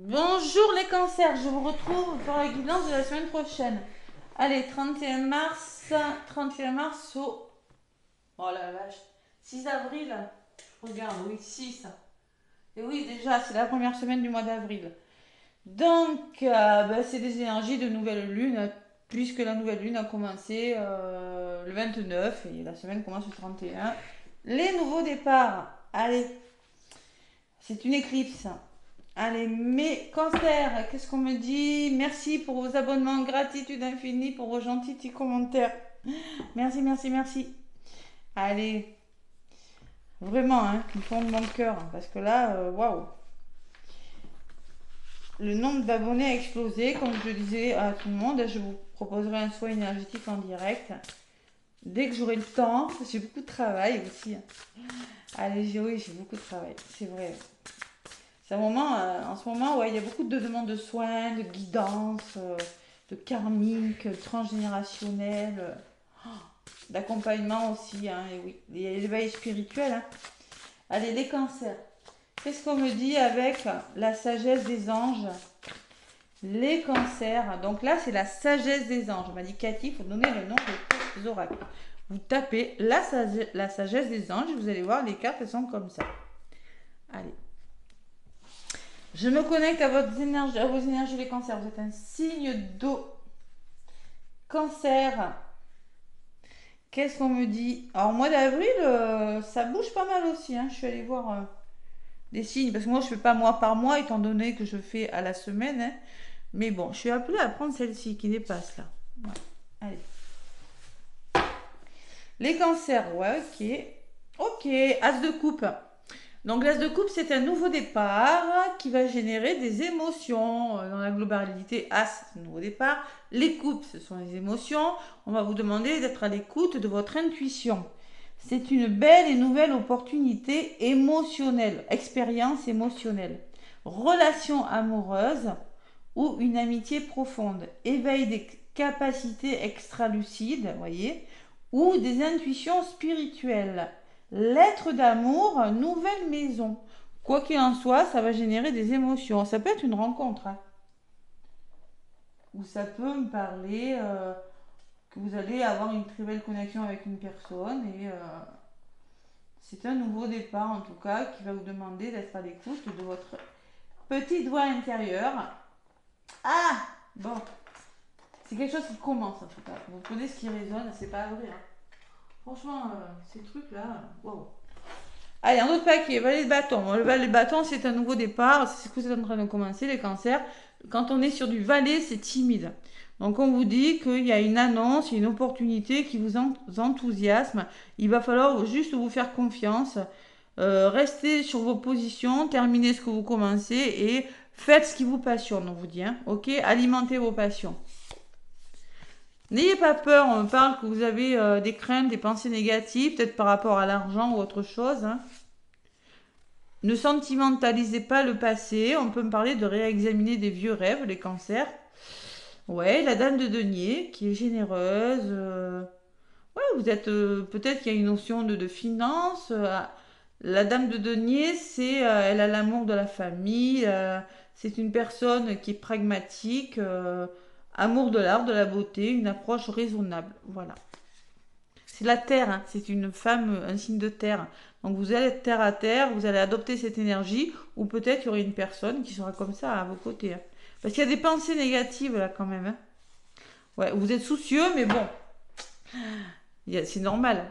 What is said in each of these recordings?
Bonjour les cancers, je vous retrouve pour la guidance de la semaine prochaine. Allez, 31 mars au... Oh la vache, 6 avril. Je regarde, oui, 6. Et oui, déjà, c'est la première semaine du mois d'avril. Donc, c'est des énergies de nouvelle lune, puisque la nouvelle lune a commencé le 29 et la semaine commence le 31. Les nouveaux départs, allez, c'est une éclipse. Allez, mes cancers, qu'est-ce qu'on me dit? Merci pour vos abonnements, gratitude infinie pour vos gentils petits commentaires. Merci, merci, merci. Allez, vraiment, hein, qui font de mon cœur, parce que là, waouh. Le nombre d'abonnés a explosé, comme je le disais à tout le monde. Je vous proposerai un soin énergétique en direct. Dès que j'aurai le temps, j'ai beaucoup de travail aussi. Allez, oui, j'ai beaucoup de travail, c'est vrai. C'est un moment, en ce moment, ouais, il y a beaucoup de demandes de soins, de guidance, de karmique, transgénérationnel, d'accompagnement aussi, hein, et oui, il y a l'éveil spirituel. Hein. Allez, les cancers. Qu'est-ce qu'on me dit avec la sagesse des anges? Les cancers. Donc là, c'est la sagesse des anges. On m'a dit Cathy, il faut donner le nom des oracles. Vous tapez la sagesse des anges, vous allez voir, les cartes, elles sont comme ça. Allez. Je me connecte à vos énergies, les cancers. Vous êtes un signe d'eau. Cancer. Qu'est-ce qu'on me dit? Alors, au mois d'avril, ça bouge pas mal aussi. Hein. Je suis allée voir des signes. Parce que moi, je fais pas mois par mois, étant donné que je fais à la semaine. Hein. Mais bon, je suis appelée à prendre celle-ci qui dépasse là. Ouais. Allez. Les cancers, ouais, ok. Ok, as de coupe. Donc l'as de coupe, c'est un nouveau départ qui va générer des émotions. Dans la globalité, as, c'est un nouveau départ. Les coupes, ce sont les émotions. On va vous demander d'être à l'écoute de votre intuition. C'est une belle et nouvelle opportunité émotionnelle, expérience émotionnelle, relation amoureuse ou une amitié profonde, éveil des capacités extra-lucides, voyez, ou des intuitions spirituelles. Lettre d'amour, nouvelle maison. Quoi qu'il en soit, ça va générer des émotions. Ça peut être une rencontre. Hein. Ou ça peut me parler que vous allez avoir une très belle connexion avec une personne. Et c'est un nouveau départ, en tout cas, qui va vous demander d'être à l'écoute de votre petite voix intérieure. Ah bon, c'est quelque chose qui commence, en tout cas. Vous connaissez ce qui résonne, c'est pas vrai. Hein. Franchement, ces trucs-là, waouh. Allez, un autre paquet, valet de bâton. Le valet de bâton, c'est un nouveau départ. C'est ce que vous êtes en train de commencer, les cancers. Quand on est sur du valet, c'est timide. Donc, on vous dit qu'il y a une annonce, une opportunité qui vous enthousiasme. Il va falloir juste vous faire confiance. Restez sur vos positions, terminez ce que vous commencez et faites ce qui vous passionne, on vous dit. Hein, ok? Alimentez vos passions. N'ayez pas peur, on me parle que vous avez des craintes, des pensées négatives, peut-être par rapport à l'argent ou autre chose. Hein. Ne sentimentalisez pas le passé. On peut me parler de réexaminer des vieux rêves, les cancers. Ouais, la dame de denier, qui est généreuse. Ouais, vous êtes. Peut-être qu'il y a une notion de finance. La dame de denier, c'est. Elle a l'amour de la famille. C'est une personne qui est pragmatique. Amour de l'art, de la beauté. Une approche raisonnable. Voilà. C'est la terre, hein. C'est une femme, un signe de terre. Donc vous allez être terre à terre, vous allez adopter cette énergie, ou peut-être il y aura une personne qui sera comme ça à vos côtés. Hein. Parce qu'il y a des pensées négatives là quand même. Hein. Ouais, vous êtes soucieux, mais bon, c'est normal.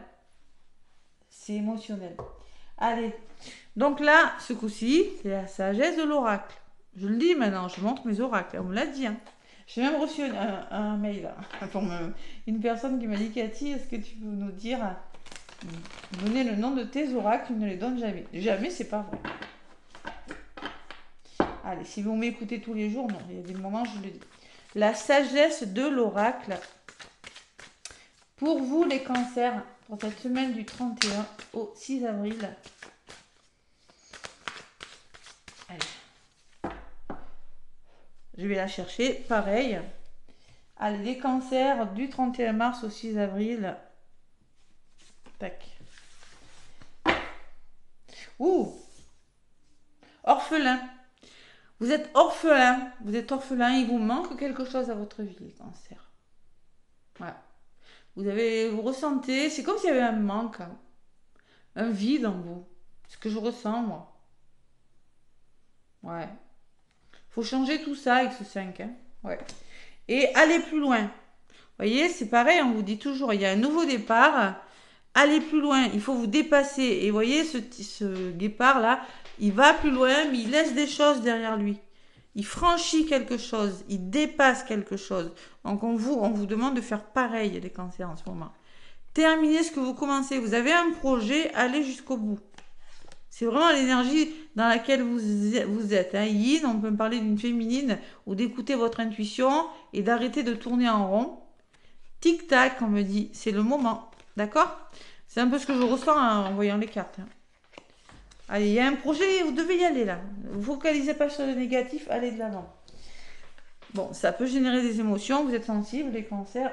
C'est émotionnel. Allez, donc là, ce coup-ci, c'est la sagesse de l'oracle. Je le dis maintenant, je montre mes oracles. On me l'a dit. Hein. J'ai même reçu un mail là, pour une personne qui m'a dit Cathy, est-ce que tu peux nous dire donner le nom de tes oracles, tu ne les donnes jamais. Jamais, c'est pas vrai. Allez, si vous m'écoutez tous les jours, non, il y a des moments, je le dis. La sagesse de l'oracle. Pour vous, les cancers, pour cette semaine du 31 au 6 avril. Allez. Je vais la chercher. Pareil. Allez, les cancers du 31 mars au 6 avril. Tac. Ouh! Orphelin. Vous êtes orphelin. Vous êtes orphelin. Il vous manque quelque chose à votre vie, les cancers. Voilà. Vous ressentez, c'est comme s'il y avait un manque, hein, un vide en vous. C'est ce que je ressens, moi. Ouais. Faut changer tout ça avec ce 5, hein. Ouais. Et aller plus loin. Vous voyez, c'est pareil, on vous dit toujours, il y a un nouveau départ. Allez plus loin, il faut vous dépasser. Et vous voyez, ce guépard-là, il va plus loin, mais il laisse des choses derrière lui. Il franchit quelque chose, il dépasse quelque chose. Donc on vous demande de faire pareil, les cancers, en ce moment. Terminez ce que vous commencez. Vous avez un projet, allez jusqu'au bout. C'est vraiment l'énergie dans laquelle vous êtes. Hein. Yin, on peut parler d'une féminine, ou d'écouter votre intuition et d'arrêter de tourner en rond. Tic-tac, on me dit, c'est le moment. D'accord? C'est un peu ce que je ressens en voyant les cartes. Hein. Allez, il y a un projet, vous devez y aller là. Ne vous focalisez pas sur le négatif, allez de l'avant. Bon, ça peut générer des émotions, vous êtes sensible, les cancers.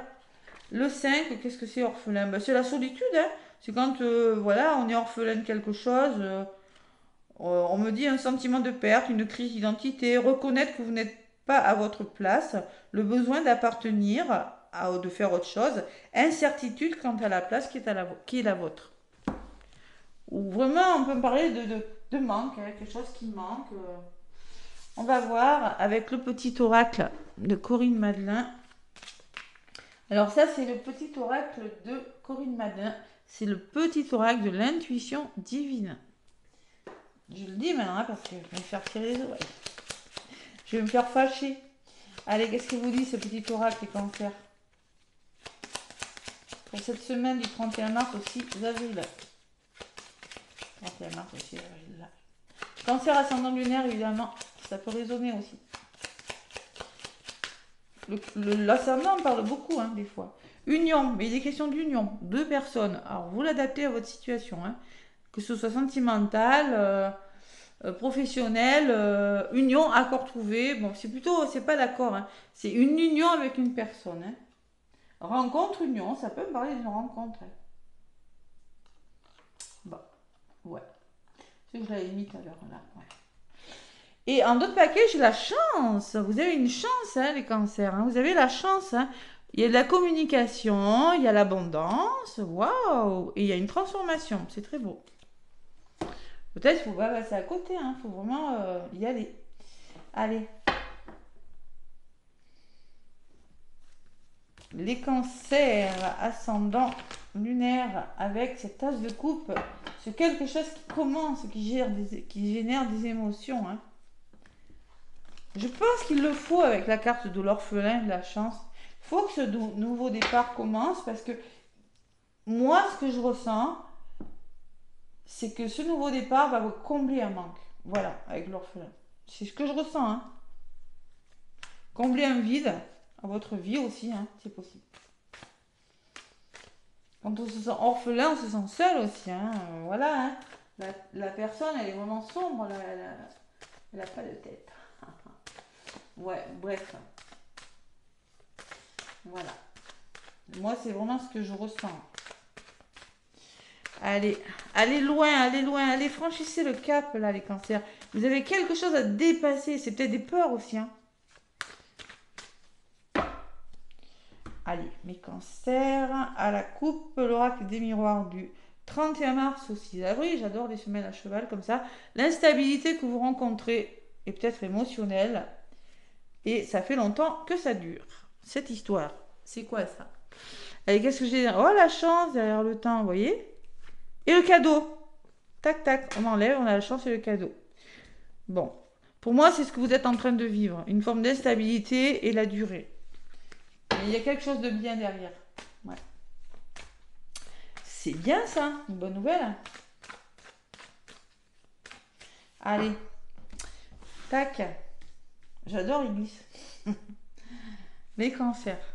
Le 5, qu'est-ce que c'est orphelin? Ben, c'est la solitude. Hein. C'est quand voilà, on est orphelin de quelque chose. On me dit un sentiment de perte, une crise d'identité, reconnaître que vous n'êtes pas à votre place, le besoin d'appartenir, de faire autre chose, incertitude quant à la place qui est la vôtre. Ou vraiment, on peut me parler de manque, hein, quelque chose qui manque. On va voir avec le petit oracle de Corinne Madelin. Alors ça, c'est le petit oracle de Corinne Madelin. C'est le petit oracle de l'intuition divine. Je le dis maintenant, hein, parce que je vais me faire tirer les oreilles. Je vais me faire fâcher. Allez, qu'est-ce que vous dit ce petit oracle, les cancers? Pour cette semaine du 31 mars au 6 avril. 31 mars au 6 avril, là. Cancer ascendant lunaire, évidemment, ça peut résonner aussi. L'ascendant parle beaucoup, hein, des fois. Union, mais il est question d'union. Deux personnes. Alors, vous l'adaptez à votre situation, hein. Que ce soit sentimental, professionnel, union, accord trouvé. Bon, c'est pas d'accord, hein. C'est une union avec une personne. Hein. Rencontre, union, ça peut me parler d'une rencontre. Hein. Bon, ouais. C'est que je l'avais mis tout à l'heure, là. Ouais. Et en d'autres paquets, j'ai la chance. Vous avez une chance, hein, les cancers. Hein. Vous avez la chance. Hein. Il y a de la communication, il y a l'abondance. Waouh! Et il y a une transformation. C'est très beau. Peut-être qu'il faut pas passer à côté. Il faut vraiment y aller. Allez. Les cancers ascendants lunaires avec cette tasse de coupe. C'est quelque chose qui commence, qui génère des émotions. Hein. Je pense qu'il le faut avec la carte de l'orphelin, de la chance. Il faut que ce nouveau départ commence parce que moi, ce que je ressens, c'est que ce nouveau départ va vous combler un manque. Voilà, avec l'orphelin. C'est ce que je ressens. Hein. Combler un vide à votre vie aussi, hein, c'est possible. Quand on se sent orphelin, on se sent seul aussi. Hein. Voilà, hein. La personne, elle est vraiment sombre. Elle n'a pas de tête. Ouais, bref. Voilà. Moi, c'est vraiment ce que je ressens. Allez, allez loin, allez, franchissez le cap, là, les cancers. Vous avez quelque chose à dépasser. C'est peut-être des peurs aussi, hein. Allez, mes cancers, à la coupe, l'oracle des miroirs du 31 mars au 6 avril. J'adore les semaines à cheval comme ça. L'instabilité que vous rencontrez est peut-être émotionnelle. Et ça fait longtemps que ça dure. Cette histoire, c'est quoi ça? Allez, qu'est-ce que j'ai? Oh, la chance derrière le temps, vous voyez? Et le cadeau. Tac, tac, on enlève, on a la chance et le cadeau. Bon. Pour moi, c'est ce que vous êtes en train de vivre. Une forme d'instabilité et la durée. Mais il y a quelque chose de bien derrière. Ouais. C'est bien ça, une bonne nouvelle. Allez. Tac. J'adore Iblis. Les cancers.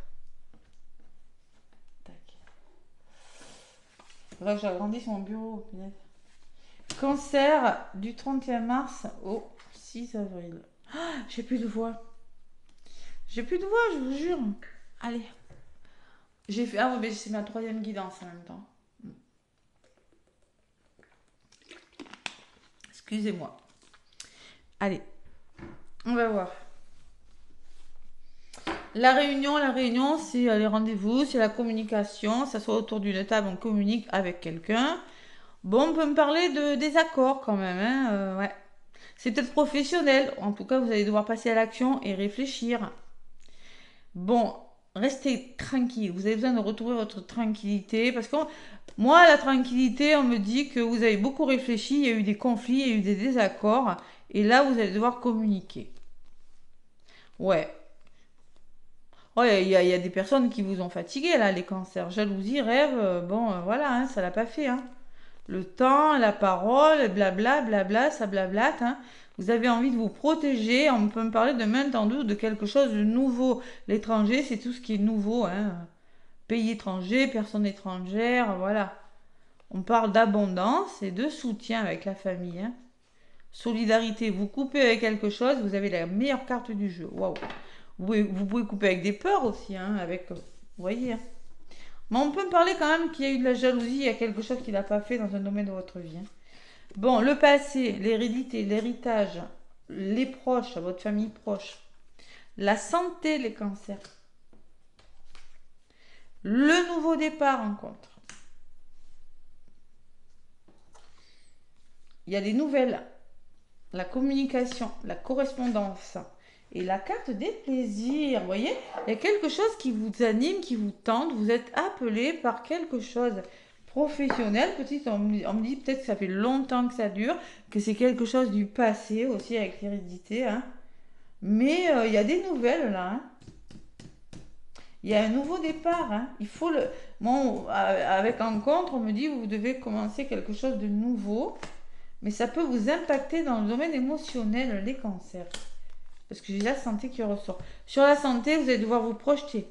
Tac. Faudrait que j'agrandisse mon bureau. Cancer du 31 mars au 6 avril. Ah, j'ai plus de voix. J'ai plus de voix, je vous jure. Allez. J'ai fait. Ah, mais c'est ma troisième guidance en même temps. Excusez-moi. Allez. On va voir. La réunion, c'est les rendez-vous, c'est la communication. Ça soit autour d'une table, on communique avec quelqu'un. Bon, on peut me parler de désaccords quand même, hein, ouais. C'est peut-être professionnel. En tout cas, vous allez devoir passer à l'action et réfléchir. Bon, restez tranquille. Vous avez besoin de retrouver votre tranquillité. Parce que moi, la tranquillité, on me dit que vous avez beaucoup réfléchi. Il y a eu des conflits, il y a eu des désaccords. Et là, vous allez devoir communiquer. Ouais. Ouais, il y a des personnes qui vous ont fatigué, là, les cancers. Jalousie, rêve, bon, voilà, hein, ça l'a pas fait, hein. Le temps, la parole, blabla, blabla, ça blablate, hein. Vous avez envie de vous protéger, on peut me parler de main tendue de quelque chose de nouveau. L'étranger, c'est tout ce qui est nouveau, hein. Pays étranger, personne étrangère, voilà. On parle d'abondance et de soutien avec la famille, hein. Solidarité, vous coupez avec quelque chose, vous avez la meilleure carte du jeu. Waouh. Vous pouvez couper avec des peurs aussi, hein, avec, vous voyez, hein. Mais on peut me parler quand même qu'il y a eu de la jalousie, il y a quelque chose qu'il n'a pas fait dans un domaine de votre vie, hein. Bon, le passé, l'hérédité, l'héritage, les proches, votre famille proche, la santé, les cancers, le nouveau départ en contre. Il y a des nouvelles, la communication, la correspondance et la carte des plaisirs. Vous voyez, il y a quelque chose qui vous anime, qui vous tente. Vous êtes appelé par quelque chose professionnel. Peut-être on me dit peut-être que ça fait longtemps que ça dure, que c'est quelque chose du passé aussi avec l'hérédité, hein. Mais il y a des nouvelles là, hein. Il y a un nouveau départ, hein. Il faut le. Bon, avec un contre, on me dit vous devez commencer quelque chose de nouveau, mais ça peut vous impacter dans le domaine émotionnel, les cancers. Parce que j'ai la santé qui ressort. Sur la santé, vous allez devoir vous projeter.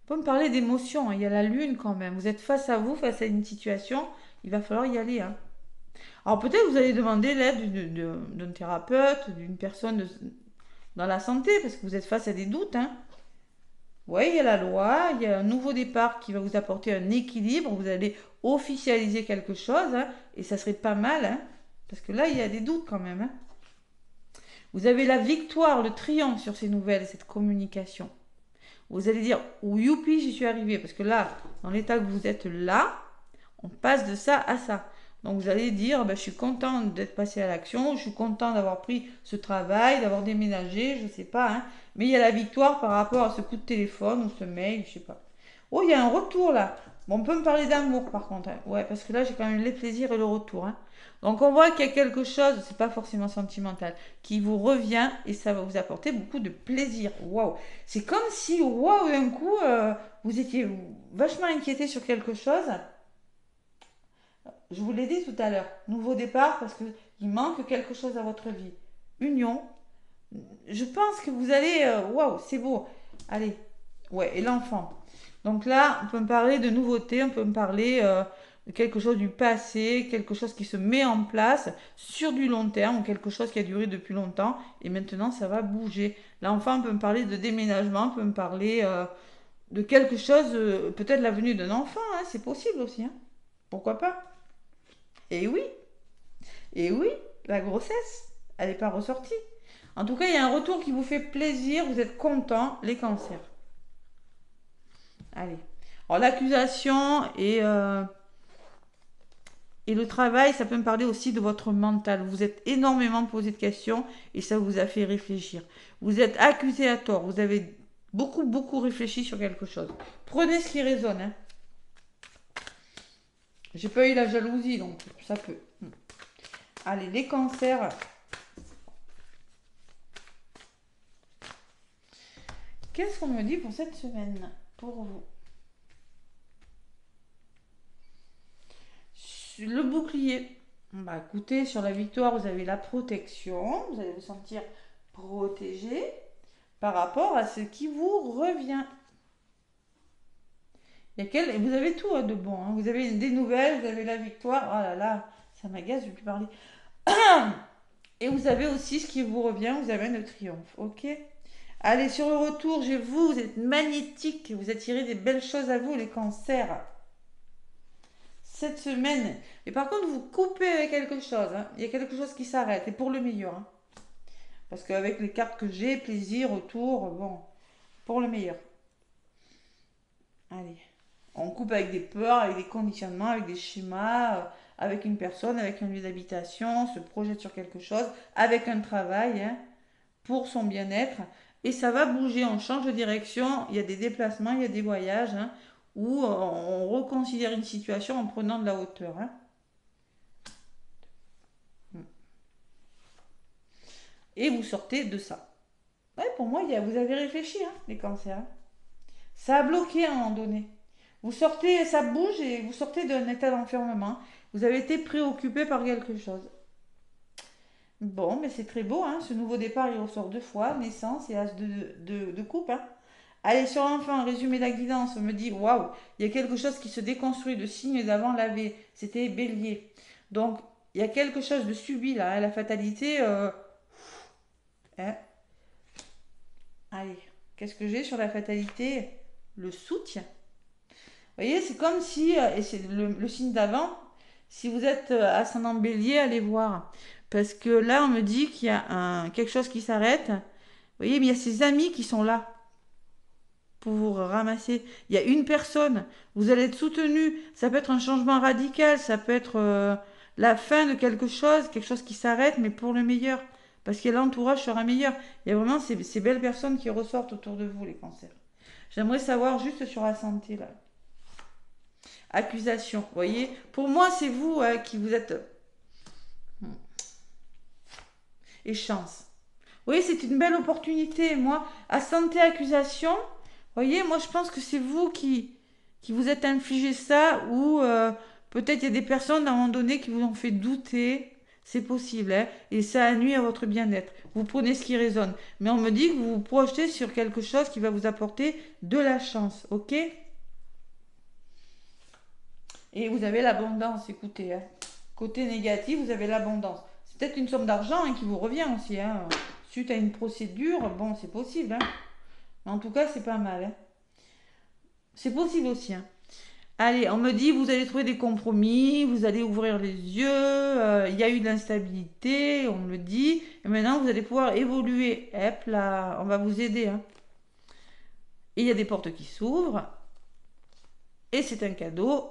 On peut me parler d'émotions, hein. Il y a la lune quand même. Vous êtes face à vous, face à une situation. Il va falloir y aller, hein. Alors peut-être vous allez demander l'aide d'un thérapeute, d'une personne dans la santé, parce que vous êtes face à des doutes, hein. Oui, il y a la loi, il y a un nouveau départ qui va vous apporter un équilibre. Vous allez officialiser quelque chose, hein, et ça serait pas mal, hein, parce que là, il y a des doutes quand même, hein. Vous avez la victoire, le triomphe sur ces nouvelles, cette communication. Vous allez dire, oh, youpi, j'y suis arrivé. Parce que là, dans l'état que vous êtes là, on passe de ça à ça. Donc vous allez dire, ben, je suis content d'être passé à l'action, je suis content d'avoir pris ce travail, d'avoir déménagé, je ne sais pas, hein. Mais il y a la victoire par rapport à ce coup de téléphone ou ce mail, je ne sais pas. Oh, il y a un retour là. Bon, on peut me parler d'amour par contre, hein. Ouais, parce que là, j'ai quand même les plaisirs et le retour, hein. Donc on voit qu'il y a quelque chose, c'est pas forcément sentimental, qui vous revient et ça va vous apporter beaucoup de plaisir. Waouh! C'est comme si, waouh, d'un coup, vous étiez vachement inquiété sur quelque chose. Je vous l'ai dit tout à l'heure, nouveau départ parce qu'il manque quelque chose à votre vie. Union. Je pense que vous allez, waouh, c'est beau. Allez, ouais, et l'enfant. Donc là, on peut me parler de nouveautés, on peut me parler de quelque chose du passé, quelque chose qui se met en place sur du long terme, ou quelque chose qui a duré depuis longtemps, et maintenant ça va bouger. Là, enfin, on peut me parler de déménagement, on peut me parler de quelque chose, peut-être la venue d'un enfant, hein, c'est possible aussi, hein. Pourquoi pas? Et oui, et oui, la grossesse, elle n'est pas ressortie. En tout cas, il y a un retour qui vous fait plaisir, vous êtes content, les cancers. Allez. Alors l'accusation et le travail, ça peut me parler aussi de votre mental. Vous êtes énormément posé de questions et ça vous a fait réfléchir. Vous êtes accusé à tort, vous avez beaucoup, beaucoup réfléchi sur quelque chose. Prenez ce qui résonne, hein. J'ai pas eu la jalousie, donc ça peut. Allez, les cancers. Qu'est-ce qu'on me dit pour cette semaine? Pour vous. Le bouclier. Bah écoutez, sur la victoire, vous avez la protection. Vous allez vous sentir protégé par rapport à ce qui vous revient. Et vous avez tout, hein, de bon, hein. Vous avez des nouvelles, vous avez la victoire. Oh là là, ça m'agace, je ne vais plus parler. Et vous avez aussi ce qui vous revient, vous avez le triomphe. Ok? Allez, sur le retour, vous êtes magnétique, vous attirez des belles choses à vous, les cancers. Cette semaine. Et par contre, vous coupez avec quelque chose, hein. Il y a quelque chose qui s'arrête, et pour le meilleur, hein. Parce qu'avec les cartes que j'ai, plaisir, retour, bon, pour le meilleur. Allez. On coupe avec des peurs, avec des conditionnements, avec des schémas, avec une personne, avec un lieu d'habitation, se projette sur quelque chose, avec un travail, hein, pour son bien-être. Et ça va bouger, on change de direction, il y a des déplacements, il y a des voyages, hein, où on reconsidère une situation en prenant de la hauteur. Hein. Et vous sortez de ça. Ouais, pour moi, vous avez réfléchi, hein, les cancers. Hein. Ça a bloqué à un moment donné. Vous sortez, ça bouge et vous sortez d'un état d'enfermement. Vous avez été préoccupé par quelque chose. Bon, mais c'est très beau, hein. Ce nouveau départ, il ressort deux fois, naissance et as de coupe. Hein. Allez, sur l'enfant, résumé de la guidance, on me dit, waouh, il y a quelque chose qui se déconstruit, le signe d'avant l'avait, c'était bélier. Donc, il y a quelque chose de subi là, hein, la fatalité. Hein. Allez, qu'est-ce que j'ai sur la fatalité? Le soutien. Vous voyez, c'est comme si, et c'est le signe d'avant, si vous êtes ascendant bélier, allez voir. Parce que là, on me dit qu'il y a quelque chose qui s'arrête. Vous voyez, mais il y a ces amis qui sont là pour vous ramasser. Il y a une personne, vous allez être soutenu. Ça peut être un changement radical, ça peut être la fin de quelque chose qui s'arrête, mais pour le meilleur. Parce que l'entourage sera meilleur. Il y a vraiment ces belles personnes qui ressortent autour de vous, les cancers. J'aimerais savoir juste sur la santé, là. Accusation, vous voyez. Pour moi, c'est vous qui vous êtes... Et chance. Oui, c'est une belle opportunité. Moi, à santé, accusation, vous voyez, moi, je pense que c'est vous qui vous êtes infligé ça ou peut-être il y a des personnes à un moment donné qui vous ont fait douter. C'est possible, hein, et ça nuit à votre bien-être. Vous prenez ce qui résonne. Mais on me dit que vous vous projetez sur quelque chose qui va vous apporter de la chance, ok? Et vous avez l'abondance, écoutez. Hein. Côté négatif, vous avez l'abondance. C'est peut-être une somme d'argent hein, qui vous revient aussi. Hein. Suite à une procédure, bon, c'est possible. Hein. Mais en tout cas, c'est pas mal. Hein. C'est possible aussi. Hein. Allez, on me dit, vous allez trouver des compromis, vous allez ouvrir les yeux, il y a eu de l'instabilité, on me le dit. Et maintenant, vous allez pouvoir évoluer. Hop là, on va vous aider. Hein. Et il y a des portes qui s'ouvrent. Et c'est un cadeau.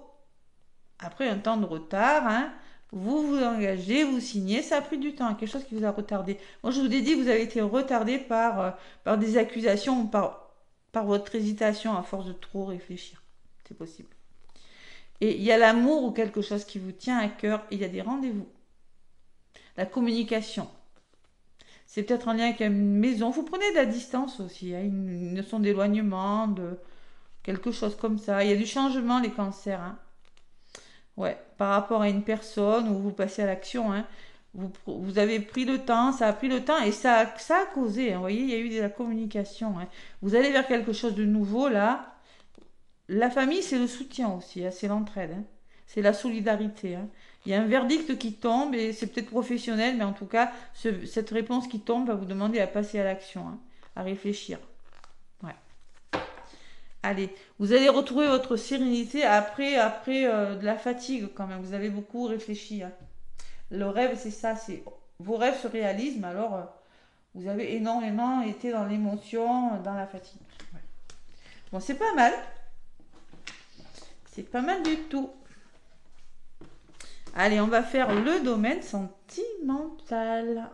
Après un temps de retard, hein, vous vous engagez, vous signez, ça a pris du temps, quelque chose qui vous a retardé. Moi, je vous ai dit, vous avez été retardé par des accusations, par votre hésitation à force de trop réfléchir. C'est possible. Et il y a l'amour ou quelque chose qui vous tient à cœur, et il y a des rendez-vous. La communication. C'est peut-être en lien avec une maison. Vous prenez de la distance aussi, hein, une notion d'éloignement, de quelque chose comme ça. Il y a du changement, les cancers. Hein. Ouais, par rapport à une personne où vous passez à l'action, hein, vous avez pris le temps, ça a pris le temps et ça a causé, hein, vous voyez, il y a eu de la communication. Hein. Vous allez vers quelque chose de nouveau là. La famille, c'est le soutien aussi, hein, c'est l'entraide, hein, c'est la solidarité. Hein. Il y a un verdict qui tombe et c'est peut-être professionnel, mais en tout cas, cette réponse qui tombe va vous demander à passer à l'action, hein, à réfléchir. Ouais. Allez, vous allez retrouver votre sérénité après de la fatigue quand même. Vous avez beaucoup réfléchi. Hein. Le rêve, c'est ça. C'est vos rêves se réalisent, mais alors vous avez énormément été dans l'émotion, dans la fatigue. Ouais. Bon, c'est pas mal. C'est pas mal du tout. Allez, on va faire le domaine sentimental.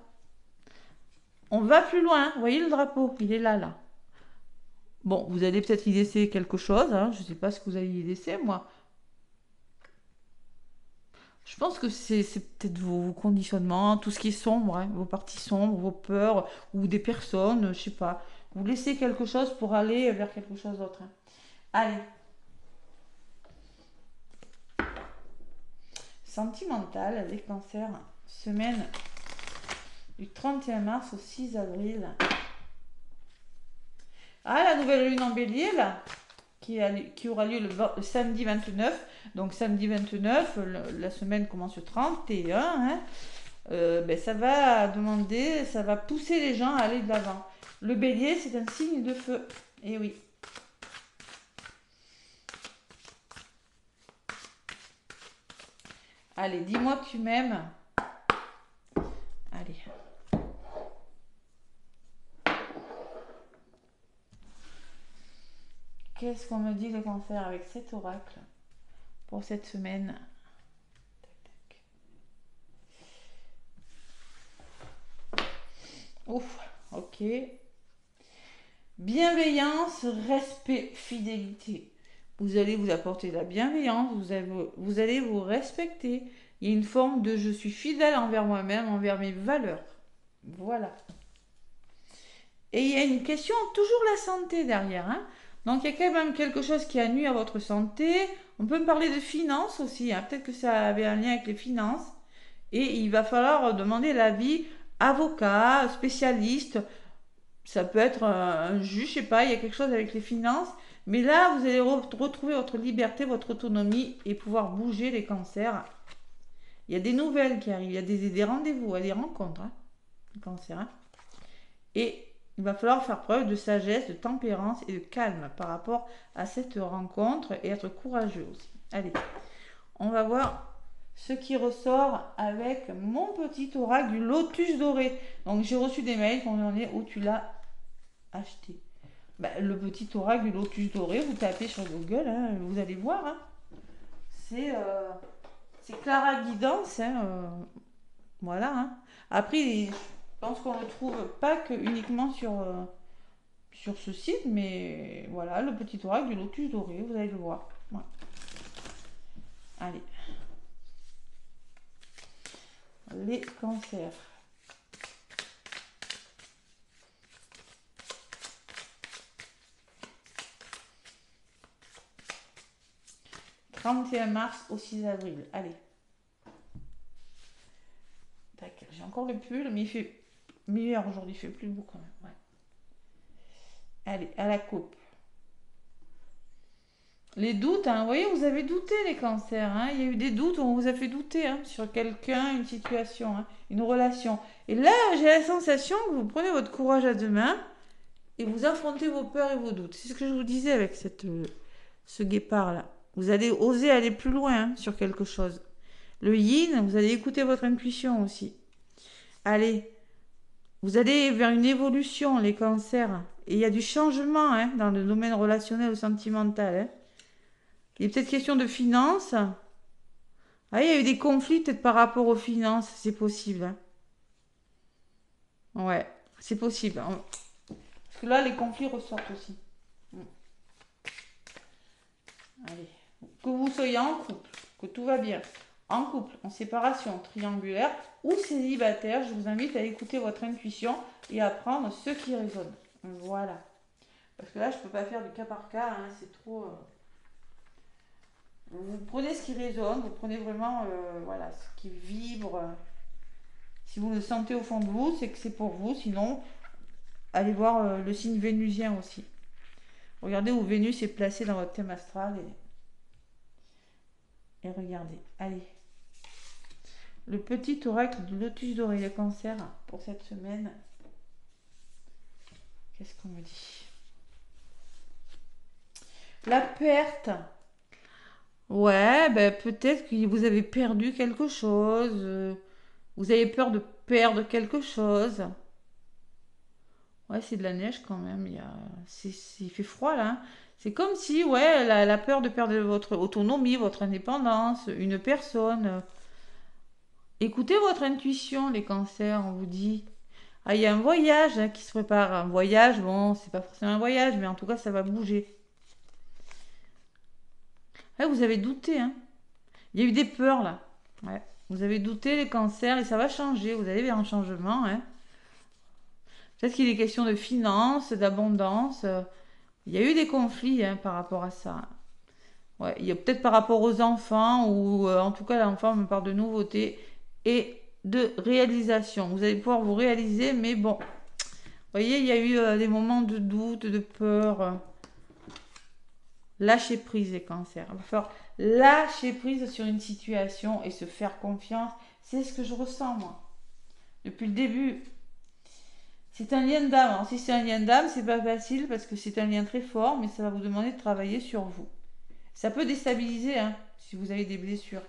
On va plus loin. Vous voyez le drapeau, il est là, là. Bon, vous allez peut-être y laisser quelque chose. Hein. Je ne sais pas ce que vous allez y laisser, moi. Je pense que c'est peut-être vos conditionnements, tout ce qui est sombre, hein, vos parties sombres, vos peurs, ou des personnes, je sais pas. Vous laissez quelque chose pour aller vers quelque chose d'autre. Hein. Allez. Sentimental, les cancers, semaine du 31 mars au 6 avril. Ah, la nouvelle lune en bélier, là, qui aura lieu le samedi 29. Donc samedi 29, la semaine commence le 31. Hein, ben, ça va demander, ça va pousser les gens à aller de l'avant. Le bélier, c'est un signe de feu. Eh oui. Allez, dis-moi que tu m'aimes. Allez. qu'est-ce qu'on me dit le cancer avec cet oracle pour cette semaine? Tac, tac. Ouf, ok. Bienveillance, respect, fidélité. Vous allez vous apporter de la bienveillance, vous allez vous respecter. Il y a une forme de je suis fidèle envers moi-même, envers mes valeurs. Voilà. Et il y a une question, toujours la santé derrière. Hein. Donc il y a quand même quelque chose qui a nuit à votre santé. On peut me parler de finances aussi. Hein. Peut-être que ça avait un lien avec les finances. Et il va falloir demander l'avis avocat, spécialiste. Ça peut être un juge, je sais pas, il y a quelque chose avec les finances. Mais là, vous allez retrouver votre liberté, votre autonomie et pouvoir bouger les cancers. Il y a des nouvelles qui arrivent, il y a des rendez-vous, des rencontres, hein, les cancers. Hein. Et il va falloir faire preuve de sagesse, de tempérance et de calme par rapport à cette rencontre et être courageux aussi. Allez, on va voir ce qui ressort avec mon petit oracle du lotus doré. Donc j'ai reçu des mails qu'on en est où tu l'as acheté. Le petit oracle du lotus doré, vous tapez sur Google, hein, vous allez voir. Hein. C'est Clara Guidance. Hein, voilà. Hein. Après, je pense qu'on ne le trouve pas que uniquement sur ce site, mais voilà, le petit oracle du lotus doré, vous allez le voir. Voilà. Allez. Les cancers. « 31 mars au 6 avril. Allez. Tac, j'ai encore le pull, mais il fait meilleur aujourd'hui, il fait plus beau quand même. Ouais. Allez, à la coupe. Les doutes, hein, vous voyez, vous avez douté les cancers. Hein, il y a eu des doutes, on vous a fait douter hein, sur quelqu'un, une situation, hein, une relation. Et là, j'ai la sensation que vous prenez votre courage à deux mains et vous affrontez vos peurs et vos doutes. C'est ce que je vous disais avec ce guépard-là. Vous allez oser aller plus loin hein, sur quelque chose. Le yin, vous allez écouter votre intuition aussi. Allez, vous allez vers une évolution, les cancers. Et il y a du changement hein, dans le domaine relationnel ou sentimental. Hein. Il est peut-être question de finances. Ah, il y a eu des conflits peut-être par rapport aux finances, c'est possible. Hein. Ouais, c'est possible. Parce que là, les conflits ressortent aussi. Allez. Que vous soyez en couple, que tout va bien, en couple, en séparation, triangulaire ou célibataire, je vous invite à écouter votre intuition et à prendre ce qui résonne. Voilà. Parce que là, je ne peux pas faire du cas par cas, hein, c'est trop... Vous prenez ce qui résonne, vous prenez vraiment voilà, ce qui vibre. Si vous le sentez au fond de vous, c'est que c'est pour vous. Sinon, allez voir le signe vénusien aussi. Regardez où Vénus est placée dans votre thème astral et regardez. Allez. Le petit oracle du lotus doré, le cancer pour cette semaine. Qu'est-ce qu'on me dit? La perte. Ouais, peut-être que vous avez perdu quelque chose. Vous avez peur de perdre quelque chose. Ouais, c'est de la neige quand même. Il fait froid là. Hein. C'est comme si, ouais, la peur de perdre votre autonomie, votre indépendance, une personne. Écoutez votre intuition, les cancers, on vous dit. Ah, il y a un voyage hein, qui se prépare. Un voyage, bon, c'est pas forcément un voyage, mais en tout cas, ça va bouger. Ouais, vous avez douté, hein. Il y a eu des peurs là. Ouais. Vous avez douté les cancers et ça va changer. Vous allez vers un changement, hein. Peut-être qu'il est question de finances, d'abondance. Il y a eu des conflits hein, par rapport à ça. Ouais, il y a peut-être par rapport aux enfants ou en tout cas l'enfant me parle de nouveautés et de réalisation. Vous allez pouvoir vous réaliser, mais bon, vous voyez, il y a eu des moments de doute, de peur. Lâcher prise les cancers. Il va falloir lâcher prise sur une situation et se faire confiance. C'est ce que je ressens moi. Depuis le début, c'est un lien d'âme. Alors, si c'est un lien d'âme, c'est pas facile parce que c'est un lien très fort, mais ça va vous demander de travailler sur vous. Ça peut déstabiliser hein, si vous avez des blessures.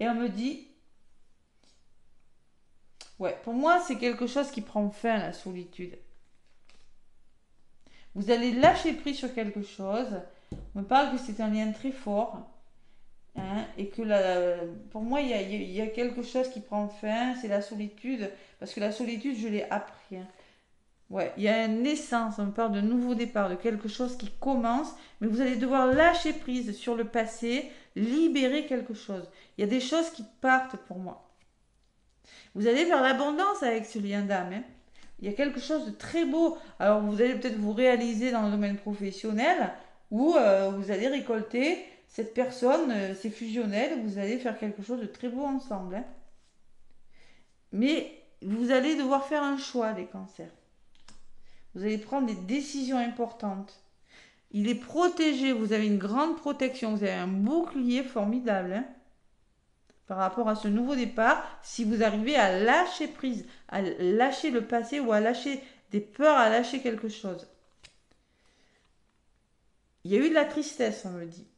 Et on me dit, ouais, pour moi, c'est quelque chose qui prend fin, la solitude. Vous allez lâcher prise sur quelque chose. On me parle que c'est un lien très fort. Hein, et que pour moi, il y a quelque chose qui prend fin, c'est la solitude. Parce que la solitude, je l'ai appris. Hein. Ouais, il y a une naissance, on parle de nouveau départ, de quelque chose qui commence, mais vous allez devoir lâcher prise sur le passé, libérer quelque chose. Il y a des choses qui partent pour moi. Vous allez vers l'abondance avec ce lien d'âme. Hein. Il y a quelque chose de très beau. Alors vous allez peut-être vous réaliser dans le domaine professionnel où vous allez récolter cette personne, c'est fusionnel, vous allez faire quelque chose de très beau ensemble. Hein. Mais vous allez devoir faire un choix, les cancers. Vous allez prendre des décisions importantes. Il est protégé, vous avez une grande protection, vous avez un bouclier formidable hein, par rapport à ce nouveau départ. Si vous arrivez à lâcher prise, à lâcher le passé ou à lâcher des peurs, à lâcher quelque chose. Il y a eu de la tristesse, on me dit.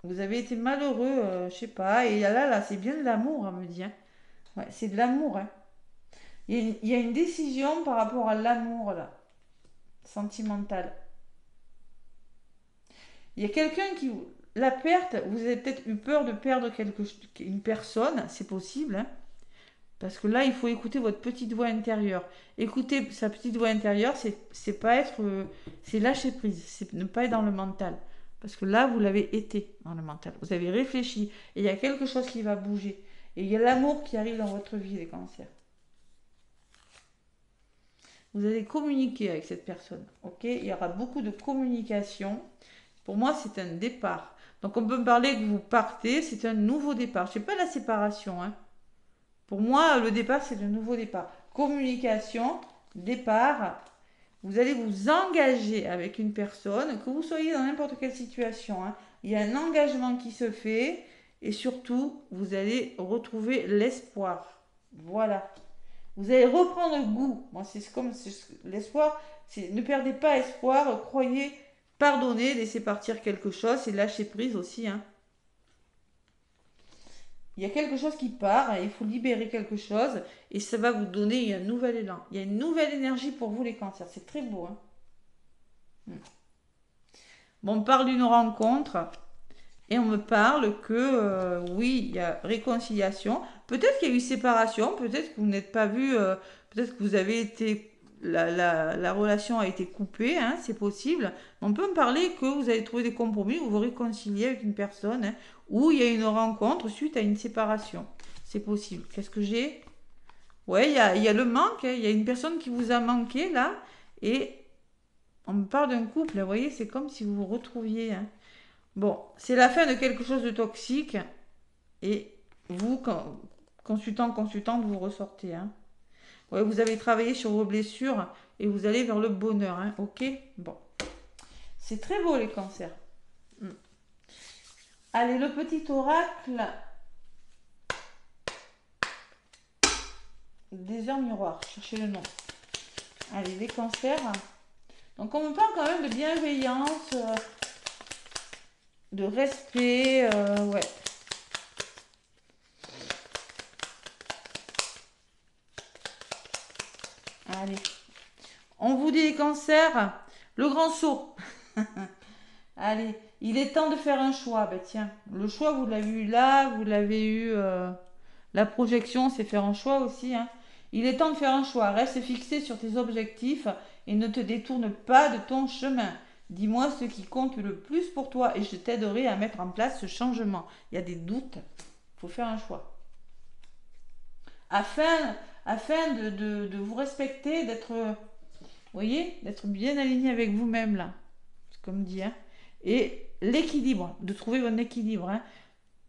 Vous avez été malheureux, je sais pas, et là, c'est bien de l'amour, on me dit. Hein. Ouais, c'est de l'amour. Hein. Il y a une décision par rapport à l'amour, là, sentimental. Il y a quelqu'un qui... La perte, vous avez peut-être eu peur de perdre une personne, c'est possible. Hein, parce que là, il faut écouter votre petite voix intérieure. Écouter sa petite voix intérieure, c'est pas être... c'est lâcher prise, c'est ne pas être dans le mental. Parce que là, vous l'avez été dans le mental. Vous avez réfléchi. Et il y a quelque chose qui va bouger. Et il y a l'amour qui arrive dans votre vie, les cancers. Vous allez communiquer avec cette personne. Ok, il y aura beaucoup de communication. Pour moi, c'est un départ. Donc, on peut me parler que vous partez, c'est un nouveau départ. Je ne sais pas la séparation. Hein. Pour moi, le départ, c'est un nouveau départ. Communication, départ. Vous allez vous engager avec une personne, que vous soyez dans n'importe quelle situation. Hein. Il y a un engagement qui se fait et surtout, vous allez retrouver l'espoir. Voilà. Vous allez reprendre goût. Moi, c'est comme l'espoir. Ne perdez pas espoir. Croyez, pardonnez, laissez partir quelque chose. C'est lâcher prise aussi. Hein. Il y a quelque chose qui part. Il faut libérer quelque chose. Et ça va vous donner un nouvel élan. Il y a une nouvelle énergie pour vous, les cancers. C'est très beau. Hein. Bon, on parle d'une rencontre. Et on me parle que oui, il y a réconciliation. Peut-être qu'il y a eu séparation, peut-être que vous n'êtes pas vu, peut-être que vous avez été, la relation a été coupée, hein, c'est possible. On peut me parler que vous avez trouvé des compromis, vous vous réconciliez avec une personne, hein, ou il y a une rencontre suite à une séparation. C'est possible. Qu'est-ce que j'ai? Ouais, il y a le manque, hein, il y a une personne qui vous a manqué là, et on me parle d'un couple, vous voyez, c'est comme si vous vous retrouviez. Hein. Bon, c'est la fin de quelque chose de toxique et vous, consultante, vous ressortez. Hein. Ouais, vous avez travaillé sur vos blessures et vous allez vers le bonheur. Hein. Ok. Bon, c'est très beau les cancers. Allez, le petit oracle des heures miroirs. Cherchez le nom. Allez, les cancers. Donc on me parle quand même de bienveillance. De respect, ouais. Allez. On vous dit les cancers, le grand saut. Allez, il est temps de faire un choix. Ben tiens, le choix, vous l'avez eu là, vous l'avez eu... la projection, c'est faire un choix aussi. Hein. Il est temps de faire un choix. Reste fixé sur tes objectifs et ne te détourne pas de ton chemin. Dis-moi ce qui compte le plus pour toi et je t'aiderai à mettre en place ce changement. Il y a des doutes, il faut faire un choix. Afin de vous respecter, d'être, voyez, d'être bien aligné avec vous-même là, comme dit. Hein. Et l'équilibre, de trouver un équilibre. Hein.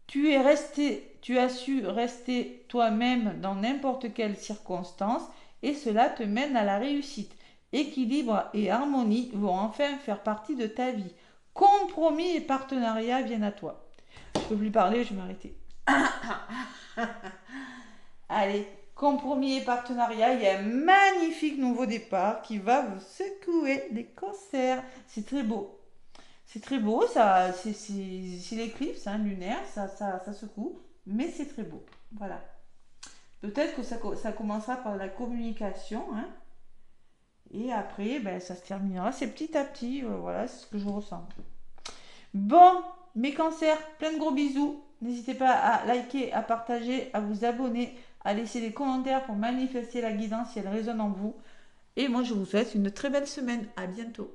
Tu as su rester toi-même dans n'importe quelle circonstance et cela te mène à la réussite. Équilibre et harmonie vont enfin faire partie de ta vie. Compromis et partenariat viennent à toi. Je ne peux plus parler, je vais m'arrêter. Allez, compromis et partenariat, il y a un magnifique nouveau départ qui va vous secouer les cancers. C'est très beau. C'est très beau, ça, c'est l'éclipse hein, lunaire, ça secoue, mais c'est très beau. Voilà. Peut-être que ça commencera par la communication, hein, Et après, ben, ça se terminera. C'est petit à petit. Voilà, c'est ce que je ressens. Bon, mes cancers, plein de gros bisous. N'hésitez pas à liker, à partager, à vous abonner, à laisser des commentaires pour manifester la guidance si elle résonne en vous. Et moi, je vous souhaite une très belle semaine. À bientôt.